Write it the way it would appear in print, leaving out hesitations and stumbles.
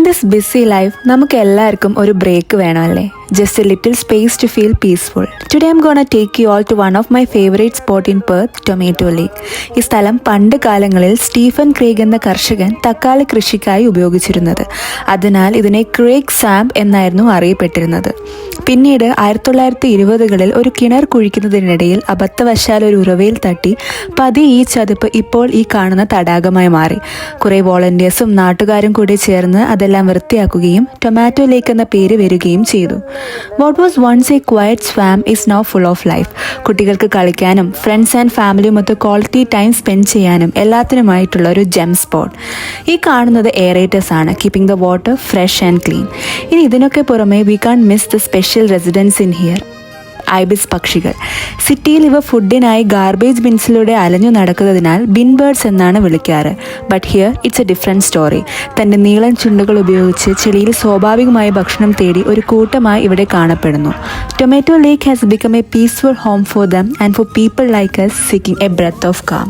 This BC life നമുക്ക് എല്ലാവർക്കും ഒരു ബ്രേക്ക് വേണമല്ലേ? Just a little space to feel peaceful. Today I'm gonna take you all to one of my favourite spot in Perth, Tomato Lake. ഈ സ്ഥലം പണ്ട് കാലങ്ങളിൽ Stephen Craig എന്ന കർഷകൻ തക്കാളി കൃഷിക്കായി ഉപയോഗിച്ചിരുന്നത്. അതിനാൽ ഇതിനെ ക്രേഗ് സാംപ് എന്നായിരുന്നു അറിയപ്പെട്ടിരുന്നത്. പിന്നീട് 1920കളിൽ ഒരു കിണർ കുഴിക്കുന്നതിനിടയിൽ അബദ്ധവശാൽ ഒരു ഉറവയിൽ തട്ടി പതിയെ ഈ ചതുപ്പ് ഇപ്പോൾ ഈ കാണുന്ന തടാകമായി മാറി. കുറേ വോളണ്ടിയേഴ്സും നാട്ടുകാരും കൂടി ചേർന്ന് അതെല്ലാം വൃത്തിയാക്കുകയും ടൊമാറ്റോ ലേക്ക് എന്ന പേര് വരികയും ചെയ്തു. What was once a quiet swamp is now full of life. കുട്ടികൾക്ക് കളിക്കാനും ഫ്രണ്ട്സ് ആൻഡ് ഫാമിലിയുമൊത്ത് ക്വാളിറ്റി ടൈം സ്പെൻഡ് ചെയ്യാനും എല്ലാത്തിനുമായിട്ടുള്ള ഒരു ജെം സ്പോട്ട്. ഈ കാണുന്നത് എയറേറ്റേഴ്സ് ആണ്, keeping the water fresh and clean. ഇനി ഇതിനൊക്കെ പുറമെ we can miss the special residents in here. Ibis പക്ഷികൾ. സിറ്റിയിൽ ഇവ ഫുഡിനായി ഗാർബേജ് ബിൻസിലൂടെ അലഞ്ഞു നടക്കുന്നതിനാൽ ബിൻ ബേർഡ്സ് എന്നാണ് വിളിക്കാറ്. But here it's a different story. തൻ്റെ നീളൻ ചുണ്ടുകൾ ഉപയോഗിച്ച് ചെളിയിൽ സ്വാഭാവികമായ ഭക്ഷണം തേടി ഒരു കൂട്ടമായി ഇവിടെ കാണപ്പെടുന്നു. Tomato lake has become A peaceful home for them and for people like us seeking a breath of calm.